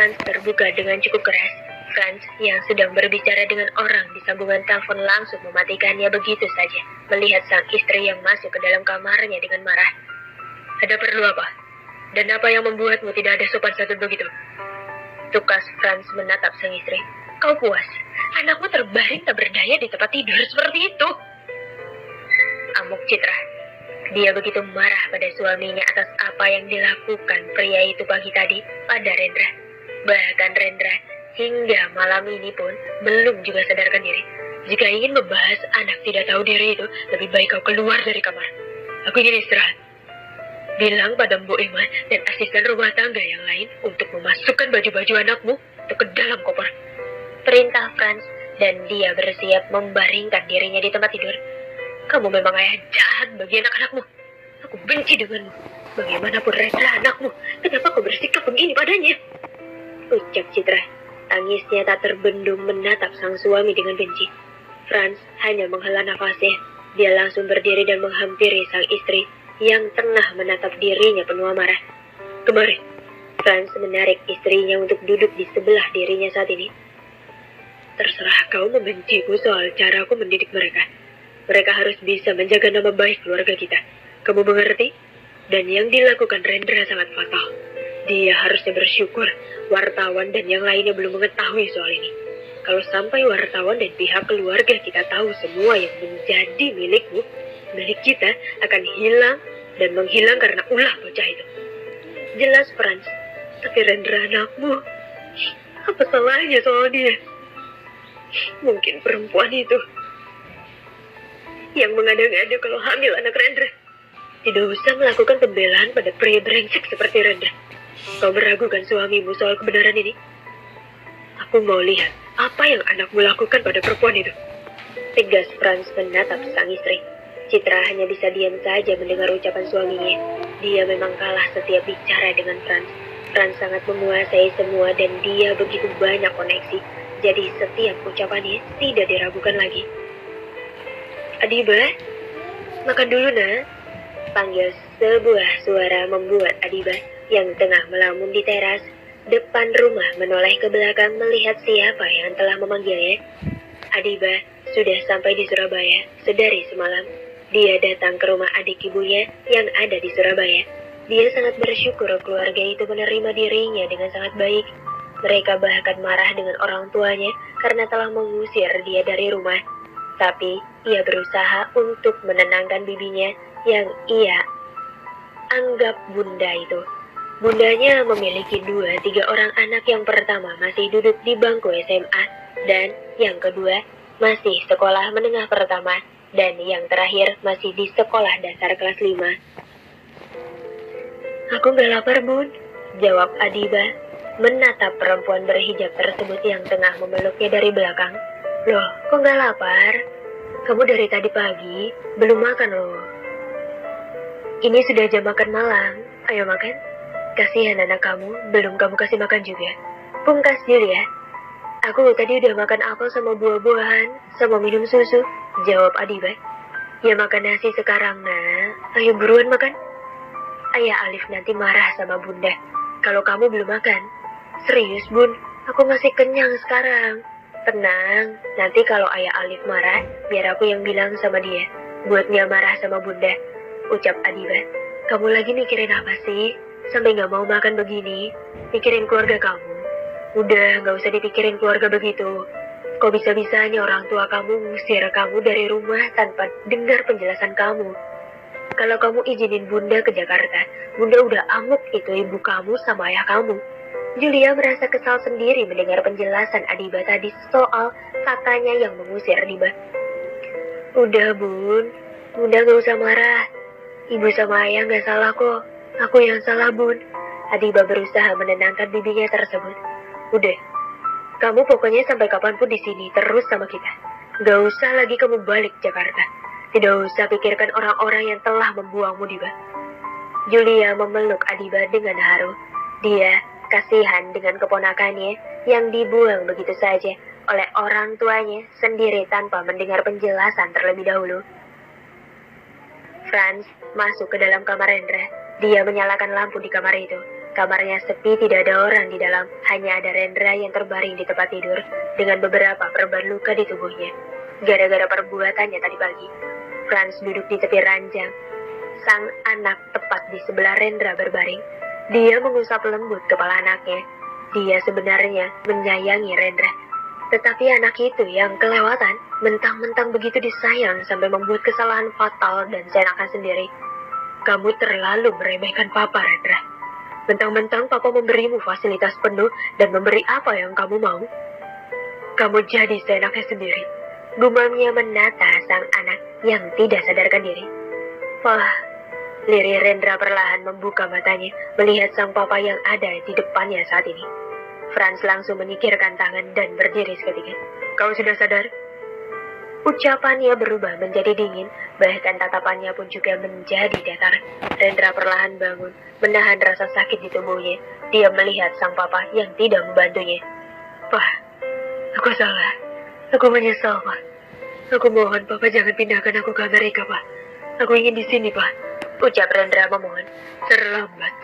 Franz terbuka dengan cukup keras. Franz yang sedang berbicara dengan orang di sambungan telepon langsung mematikannya begitu saja, melihat sang istri yang masuk ke dalam kamarnya dengan marah. Ada perlu apa? Dan apa yang membuatmu tidak ada sopan santun begitu? Tukas Franz menatap sang istri. Kau puas? Anakmu terbaring tak berdaya di tempat tidur seperti itu. Amuk Citra. Dia begitu marah pada suaminya atas apa yang dilakukan pria itu pagi tadi pada Rendra. Bahkan Rendra hingga malam ini pun belum juga sadarkan diri. Jika ingin membahas anak tidak tahu diri itu, lebih baik kau keluar dari kamar. Aku ingin istirahat. Bilang pada Mbok Emma dan asisten rumah tangga yang lain untuk memasukkan baju-baju anakmu ke dalam koper. Perintah Franz, dan dia bersiap membaringkan dirinya di tempat tidur. Kamu memang ayah jahat bagi anak-anakmu. Aku benci denganmu. Bagaimanapun Rendra anakmu, kenapa kau bersikap begini padanya? Ucap Citra. Tangisnya tak terbendung menatap sang suami dengan benci. Franz hanya menghela nafasnya. Dia langsung berdiri dan menghampiri sang istri yang tengah menatap dirinya penuh amarah. Kemari. Franz menarik istrinya untuk duduk di sebelah dirinya saat ini. Terserah kau membenciku soal cara aku mendidik mereka. Mereka harus bisa menjaga nama baik keluarga kita. Kamu mengerti? Dan yang dilakukan Rendra sangat fatal. Dia harusnya bersyukur wartawan dan yang lainnya belum mengetahui soal ini. Kalau sampai wartawan dan pihak keluarga kita tahu semua yang menjadi milikmu, milik kita akan hilang dan menghilang karena ulah bocah itu. Jelas Franz, tapi Rendra anakmu. Apa salahnya soal dia? Mungkin perempuan itu yang mengada-ngada kalau hamil anak Rendra. Tidak usah melakukan pembelaan pada pria brengsek seperti Rendra. Kau meragukan suamimu soal kebenaran ini? Aku mau lihat apa yang anakmu lakukan pada perempuan itu. Tegas Franz menatap sang istri. Citra hanya bisa diam saja mendengar ucapan suaminya. Dia memang kalah setiap bicara dengan Franz. Franz sangat menguasai semua dan dia begitu banyak koneksi. Jadi setiap ucapannya tidak diragukan lagi. Adiba, makan dulu nak. Panggil sebuah suara membuat Adiba yang tengah melamun di teras depan rumah menoleh ke belakang melihat siapa yang telah memanggilnya. Adiba sudah sampai di Surabaya sedari semalam. Dia datang ke rumah adik ibunya yang ada di Surabaya. Dia sangat bersyukur keluarga itu menerima dirinya dengan sangat baik. Mereka bahkan marah dengan orang tuanya karena telah mengusir dia dari rumah. Tapi ia berusaha untuk menenangkan bibinya yang ia anggap bunda itu. Bundanya memiliki 2-3 orang anak. Yang pertama masih duduk di bangku SMA dan yang kedua masih sekolah menengah pertama dan yang terakhir masih di sekolah dasar kelas 5. Aku gak lapar bun, jawab Adiba menatap perempuan berhijab tersebut yang tengah memeluknya dari belakang. Loh, kok gak lapar? Kamu dari tadi pagi belum makan loh. Ini sudah jam makan malam, ayo makan. Kasihan anak kamu, belum kamu kasih makan juga. Pungkas Julia. Aku tadi udah makan apel sama buah-buahan, sama minum susu, jawab Adiba. Ya makan nasi sekarang nak, ayo buruan makan. Ayah Alif nanti marah sama bunda kalau kamu belum makan. Serius bun, aku masih kenyang sekarang. Tenang, nanti kalau ayah Alif marah, biar aku yang bilang sama dia, buat dia marah sama bunda, ucap Adiba. Kamu lagi mikirin apa sih? Sampai gak mau makan begini? Mikirin keluarga kamu? Udah, gak usah dipikirin keluarga begitu. Kok bisa-bisanya orang tua kamu ngusir kamu dari rumah tanpa dengar penjelasan kamu? Kalau kamu izinin bunda ke Jakarta, bunda udah amuk itu ibu kamu sama ayah kamu. Julia merasa kesal sendiri mendengar penjelasan Adiba tadi soal kakaknya yang mengusir Adiba. Udah bun, bunda gak usah marah. Ibu sama ayah gak salah kok, aku yang salah bun. Adiba berusaha menenangkan bibinya tersebut. Udah, kamu pokoknya sampai kapanpun di sini terus sama kita. Gak usah lagi kamu balik Jakarta. Tidak usah pikirkan orang-orang yang telah membuangmu, Diba. Julia memeluk Adiba dengan haru. Dia kasihan dengan keponakannya yang dibuang begitu saja oleh orang tuanya sendiri tanpa mendengar penjelasan terlebih dahulu. Franz masuk ke dalam kamar Rendra. Dia menyalakan lampu di kamar itu. Kamarnya sepi, tidak ada orang di dalam. Hanya ada Rendra yang terbaring di tempat tidur dengan beberapa perban luka di tubuhnya. Gara-gara perbuatannya tadi pagi. Franz duduk di tepi ranjang. Sang anak tepat di sebelah Rendra berbaring. Dia mengusap lembut kepala anaknya. Dia sebenarnya menyayangi Rendra. Tetapi anak itu yang kelewatan, mentang-mentang begitu disayang sampai membuat kesalahan fatal dan seenaknya sendiri. Kamu terlalu meremehkan Papa, Rendra. Mentang-mentang Papa memberimu fasilitas penuh dan memberi apa yang kamu mau. Kamu jadi seenaknya sendiri. Gumamnya menata sang anak yang tidak sadarkan diri. Wah, lirik Rendra perlahan membuka matanya melihat sang Papa yang ada di depannya saat ini. Franz langsung menyingkirkan tangan dan berdiri seketika. Kau sudah sadar? Ucapannya berubah menjadi dingin, bahkan tatapannya pun juga menjadi datar. Rendra perlahan bangun, menahan rasa sakit di tubuhnya. Dia melihat sang Papa yang tidak membantunya. Pak, aku salah. Aku menyesal, Pak. Aku mohon Papa jangan pindahkan aku ke Amerika, Pak. Aku ingin di sini, Pak. Ucap Rendra memohon. Terlambat.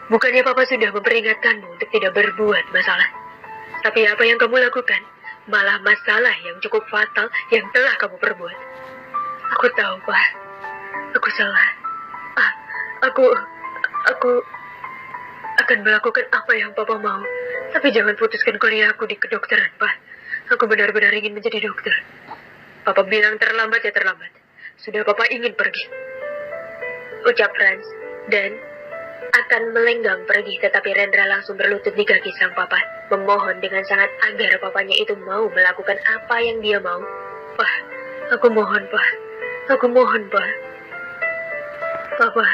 Bukannya Papa sudah memperingatkanmu untuk tidak berbuat masalah. Tapi apa yang kamu lakukan? Malah masalah yang cukup fatal yang telah kamu perbuat. Aku tahu, Pak. Aku salah. Aku akan melakukan apa yang Papa mau. Tapi jangan putuskan kuliah aku di kedokteran, Pak. Aku benar-benar ingin menjadi dokter. Papa bilang terlambat ya terlambat. Sudah Papa ingin pergi. Ucap Franz. Dan akan melenggang pergi, tetapi Rendra langsung berlutut di kaki sang Papa, memohon dengan sangat agar papanya itu mau melakukan apa yang dia mau. Pak, aku mohon, Pak. Aku mohon, Pak. Papa,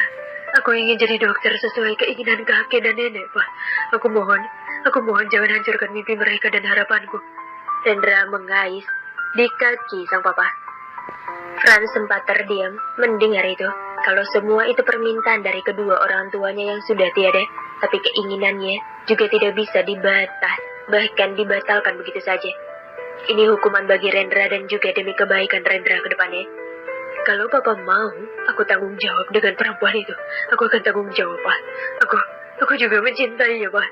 aku ingin jadi dokter sesuai keinginan kakek dan nenek, Pak. Aku mohon jangan hancurkan mimpi mereka dan harapanku. Rendra mengais di kaki sang Papa. Franz sempat terdiam mendengar itu. Kalau semua itu permintaan dari kedua orang tuanya yang sudah tiada, tapi keinginannya juga tidak bisa dibantah, bahkan dibatalkan begitu saja. Ini hukuman bagi Rendra dan juga demi kebaikan Rendra ke depannya. Kalau Papa mau, aku tanggung jawab dengan perempuan itu. Aku akan tanggung jawab, Pak. Aku juga mencintainya, Pak.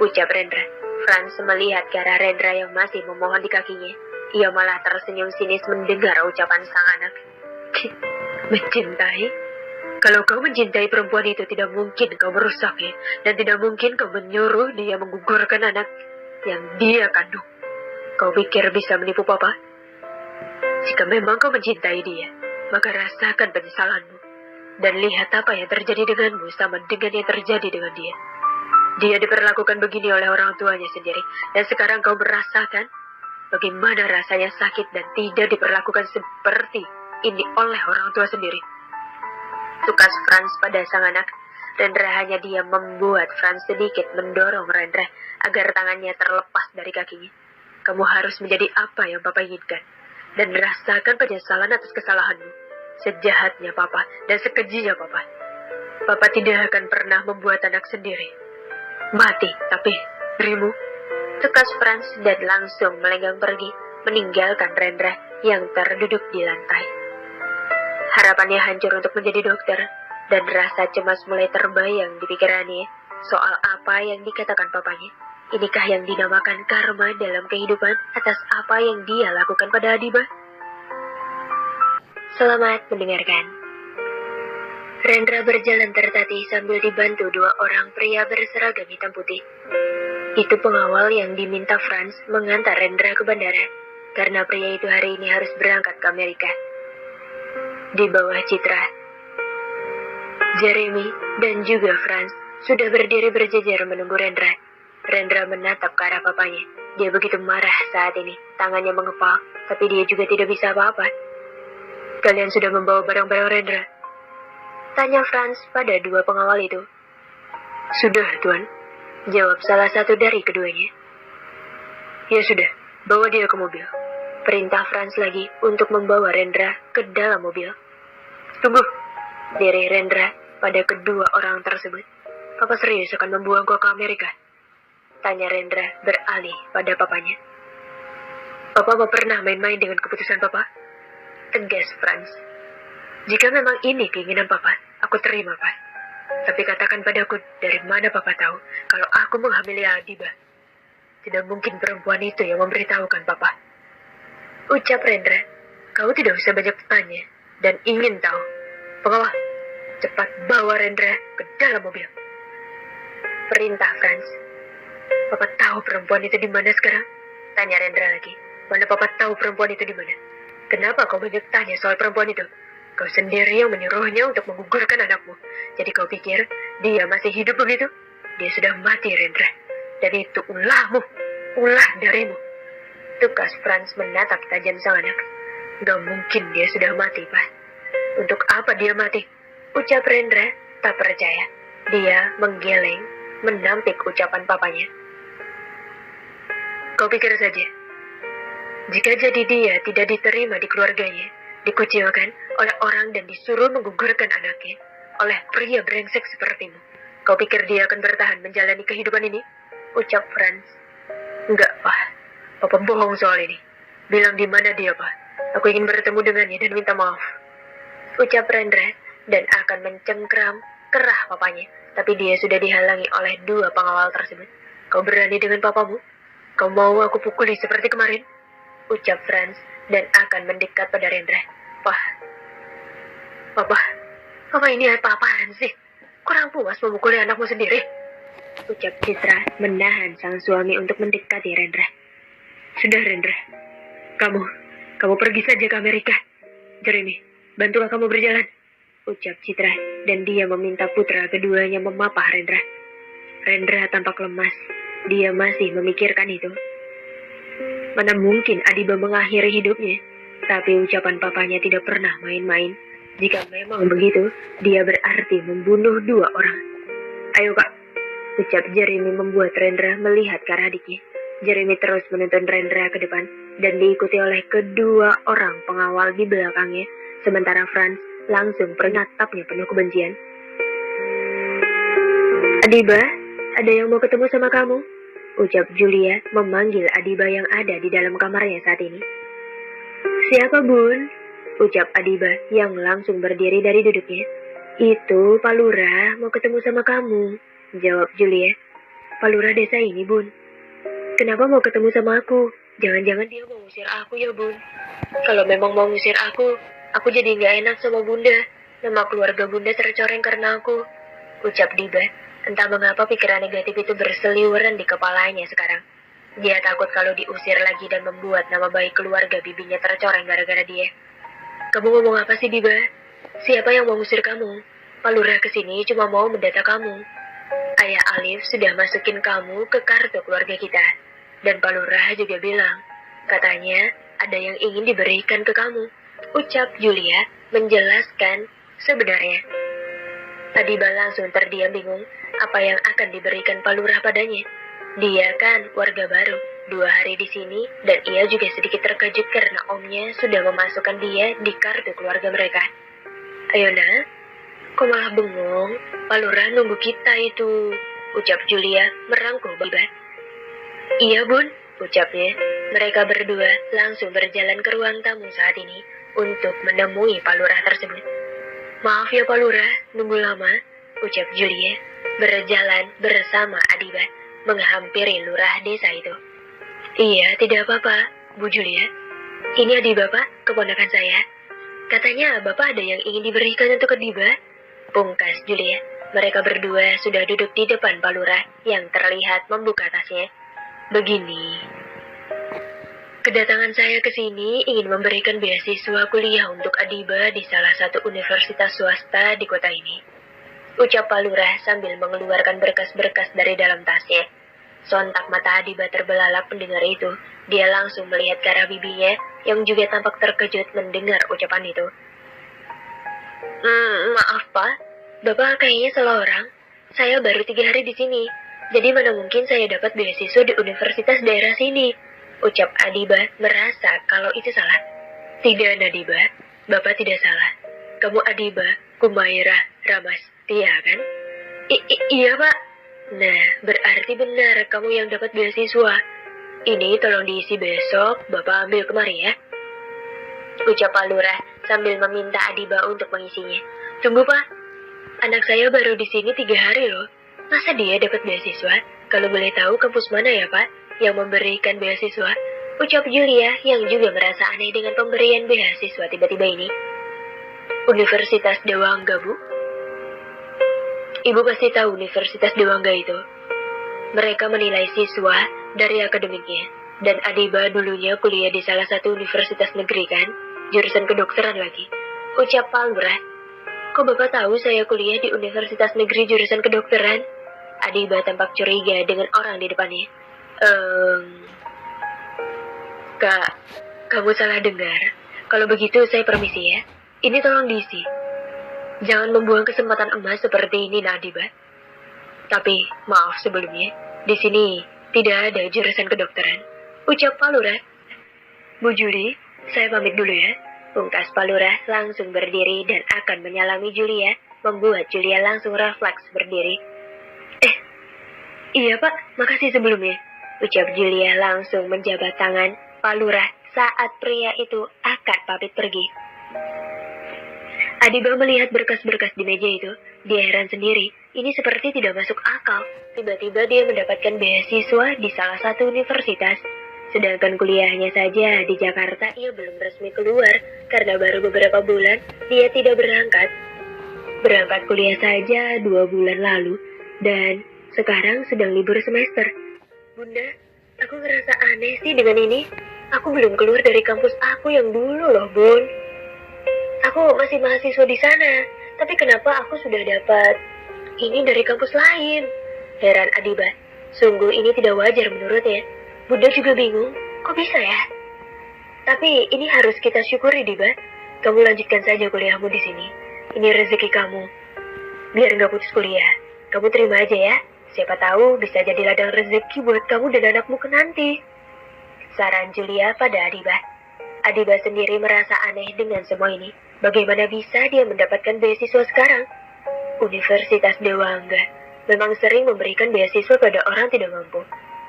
Ucap Rendra. Franz melihat ke arah Rendra yang masih memohon di kakinya. Ia malah tersenyum sinis mendengar ucapan sang anak. Mencintai? Kalau kau mencintai perempuan itu, tidak mungkin kau merusaknya, dan tidak mungkin kau menyuruh dia menggugurkan anak yang dia kandung. Kau pikir bisa menipu Papa? Jika memang kau mencintai dia, maka rasakan penyesalanmu. Dan lihat apa yang terjadi denganmu sama dengan yang terjadi dengan dia. Dia diperlakukan begini oleh orang tuanya sendiri, dan sekarang kau merasakan bagaimana rasanya sakit dan tidak diperlakukan seperti ini oleh orang tua sendiri. Tukas Franz pada sang anak. Rendra hanya diam membuat Franz sedikit mendorong Rendra agar tangannya terlepas dari kakinya. Kamu harus menjadi apa yang Papa inginkan. Dan rasakan penyesalan atas kesalahanmu. Sejahatnya Papa dan sekejinya Papa. Papa tidak akan pernah membuat anak sendiri mati, tapi dirimu. Tukas Franz dan langsung melenggang pergi, meninggalkan Rendra yang terduduk di lantai. Harapannya hancur untuk menjadi dokter, dan rasa cemas mulai terbayang di pikirannya soal apa yang dikatakan papanya. Inikah yang dinamakan karma dalam kehidupan atas apa yang dia lakukan pada Adiba? Selamat mendengarkan. Rendra berjalan tertatih sambil dibantu dua orang pria berseragam hitam putih. Itu pengawal yang diminta Franz mengantar Rendra ke bandara, karena pria itu hari ini harus berangkat ke Amerika. Di bawah Citra, Jeremy dan juga Franz sudah berdiri berjejer menunggu Rendra. Rendra menatap ke arah papanya. Dia begitu marah saat ini, tangannya mengepal, tapi dia juga tidak bisa apa-apa. Kalian sudah membawa barang-barang Rendra? Tanya Franz pada dua pengawal itu. Sudah, Tuan. Jawab salah satu dari keduanya. Ya sudah, bawa dia ke mobil. Perintah Franz lagi untuk membawa Rendra ke dalam mobil. Tunggu, diri Rendra pada kedua orang tersebut. Papa serius akan membuang kau ke Amerika? Tanya Rendra beralih pada papanya. Papa mau pernah main-main dengan keputusan Papa? Tegas Franz. Jika memang ini keinginan Papa, aku terima, Pak. Tapi katakan padaku, dari mana Papa tahu kalau aku menghamili Adiba? Tidak mungkin perempuan itu yang memberitahukan Papa. Ucap Rendra. Kau tidak usah banyak tanya dan ingin tahu. Pengawal, cepat bawa Rendra ke dalam mobil. Perintah Franz. Papa tahu perempuan itu di mana sekarang? Tanya Rendra lagi. Mana Papa tahu perempuan itu di mana? Kenapa kau banyak tanya soal perempuan itu? Kau sendiri yang menyuruhnya untuk menggugurkan anakmu. Jadi kau pikir dia masih hidup begitu? Dia sudah mati, Rendra. Dan itu ulahmu. Ulah darimu. Tukas Franz menatap tajam sang anak. Gak mungkin dia sudah mati, Pak. Untuk apa dia mati? Ucap Rendra tak percaya. Dia menggeleng, menampik ucapan papanya. Kau pikir saja, jika jadi dia tidak diterima di keluarganya, dikucilkan oleh orang dan disuruh menggugurkan anaknya oleh pria brengsek sepertimu, kau pikir dia akan bertahan menjalani kehidupan ini? Ucap Franz. Enggak, Pak. Papa bohong soal ini. Bilang di mana dia, Pak. Aku ingin bertemu dengannya dan minta maaf. Ucap Rendra dan akan mencengkram kerah papanya. Tapi dia sudah dihalangi oleh dua pengawal tersebut. Kau berani dengan papamu? Kau mau aku pukuli seperti kemarin? Ucap Franz dan akan mendekat pada Rendra. Papa ini apa-apaan sih? Kurang puas memukuli anakmu sendiri? Ucap Citra menahan sang suami untuk mendekati Rendra. Sudah Rendra, kamu pergi saja ke Amerika. Jeremy, bantulah kamu berjalan. Ucap Citra dan dia meminta putra keduanya memapah Rendra. Rendra tampak lemas. Dia masih memikirkan itu. Mana mungkin Adiba mengakhiri hidupnya? Tapi ucapan papanya tidak pernah main-main. Jika memang begitu, dia berarti membunuh dua orang. Ayo Kak, ucap Jeremy membuat Rendra melihat ke arah adiknya. Jeremy terus menuntun Rendra ke depan dan diikuti oleh kedua orang pengawal di belakangnya. Sementara Franz langsung menatapnya penuh kebencian. Adiba, ada yang mau ketemu sama kamu? Ucap Julia memanggil Adiba yang ada di dalam kamarnya saat ini. Siapa Bun? Ucap Adiba yang langsung berdiri dari duduknya. Itu Pak Lurah mau ketemu sama kamu, jawab Julia. Pak Lurah desa ini Bun. Kenapa mau ketemu sama aku? Jangan-jangan dia mau ngusir aku ya Bun. Kalau memang mau ngusir aku jadi gak enak sama Bunda. Nama keluarga Bunda tercoreng karena aku. Ucap Diba. Entah mengapa pikiran negatif itu berseliweran di kepalanya sekarang. Dia takut kalau diusir lagi dan membuat nama baik keluarga bibinya tercoreng gara-gara dia. Kamu ngomong apa sih Diba? Siapa yang mau ngusir kamu? Pak Lurah kesini cuma mau mendata kamu. Ayah Alif sudah masukin kamu ke kartu keluarga kita. Dan Pak Lurah juga bilang, katanya ada yang ingin diberikan ke kamu. Ucap Julia menjelaskan sebenarnya. Adiba langsung terdiam bingung apa yang akan diberikan Pak Lurah padanya. Dia kan warga baru, 2 hari di sini, dan ia juga sedikit terkejut karena omnya sudah memasukkan dia di kartu keluarga mereka. Ayo nak, kok malah bengong? Pak Lurah nunggu kita itu, ucap Julia merangkul Adiba. Iya Bun, ucapnya. Mereka berdua langsung berjalan ke ruang tamu saat ini untuk menemui Pak Lurah tersebut. Maaf ya Pak Lurah, nunggu lama, ucap Julia, berjalan bersama Adiba, menghampiri lurah desa itu. Iya, tidak apa-apa, Bu Julia. Ini Adiba Pak, keponakan saya. Katanya Bapak ada yang ingin diberikan untuk Adiba. Pungkas Julia. Mereka berdua sudah duduk di depan Pak Lurah yang terlihat membuka tasnya. Begini. Kedatangan saya ke sini ingin memberikan beasiswa kuliah untuk Adiba di salah satu universitas swasta di kota ini. Ucap Pak Lurah sambil mengeluarkan berkas-berkas dari dalam tasnya. Sontak mata Adiba terbelalak mendengar itu. Dia langsung melihat ke arah bibinya yang juga tampak terkejut mendengar ucapan itu. Maaf Pak, Bapak kayaknya salah orang. Saya baru 3 hari di sini. Jadi mana mungkin saya dapat beasiswa di universitas daerah sini? Ucap Adiba merasa kalau itu salah. Tidak Nadiba, Bapak tidak salah. Kamu Adiba, Kumaira, Ramas, Tia kan? Iya Pak. Nah, berarti benar kamu yang dapat beasiswa. Ini tolong diisi besok, Bapak ambil kemari ya. Ucap Pak Lurah sambil meminta Adiba untuk mengisinya. Tunggu Pak. Anak saya baru di sini 3 hari loh. Masa dia dapat beasiswa? Kalau boleh tahu kampus mana ya Pak yang memberikan beasiswa? Ucap Julia yang juga merasa aneh dengan pemberian beasiswa tiba-tiba ini. Universitas Dewangga, Bu. Ibu pasti tahu Universitas Dewangga itu. Mereka menilai siswa dari akademiknya. Dan Adiba dulunya kuliah di salah satu universitas negeri kan? Jurusan kedokteran lagi. Ucap Pak Lurah. Kok Bapak tahu saya kuliah di universitas negeri jurusan kedokteran? Adiba tampak curiga dengan orang di depannya. Kak, kamu salah dengar. Kalau begitu saya permisi ya. Ini tolong diisi. Jangan membuang kesempatan emas seperti ini, Adiba. Tapi, maaf sebelumnya, di sini tidak ada jurusan kedokteran. Ucap Pak Lurah. Bu Juli, saya pamit dulu ya. Pungkas Pak Lurah langsung berdiri dan akan menyalami Julia, membuat Julia langsung refleks berdiri. Iya Pak, makasih sebelumnya. Ucap Julia langsung menjabat tangan Pak Lurah saat pria itu akan pamit pergi. Adiba melihat berkas-berkas di meja itu. Dia heran sendiri, ini seperti tidak masuk akal. Tiba-tiba dia mendapatkan beasiswa di salah satu universitas. Sedangkan kuliahnya saja di Jakarta ia belum resmi keluar karena baru beberapa bulan dia tidak berangkat. Berangkat kuliah saja 2 bulan lalu dan sekarang sedang libur semester. Bunda, aku ngerasa aneh sih dengan ini. Aku belum keluar dari kampus aku yang dulu loh, Bun. Aku masih mahasiswa di sana, tapi kenapa aku sudah dapat ini dari kampus lain? Heran Adiba. Sungguh ini tidak wajar menurutnya. Bunda juga bingung, kok bisa ya? Tapi ini harus kita syukuri, Diba. Kamu lanjutkan saja kuliahmu di sini. Ini rezeki kamu. Biar nggak putus kuliah, kamu terima aja ya. Siapa tahu bisa jadi ladang rezeki buat kamu dan anakmu ke nanti. Saran Julia pada Adiba. Adiba sendiri merasa aneh dengan semua ini. Bagaimana bisa dia mendapatkan beasiswa sekarang? Universitas Dewangga memang sering memberikan beasiswa pada orang tidak mampu.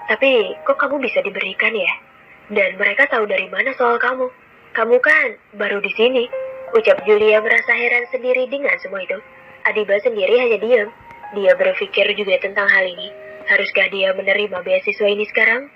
Tapi kok kamu bisa diberikan ya? Dan mereka tahu dari mana soal kamu? Kamu kan baru di sini. Ucap Julia merasa heran sendiri dengan semua itu. Adiba sendiri hanya diam. Dia berpikir juga tentang hal ini. Haruskah dia menerima beasiswa ini sekarang?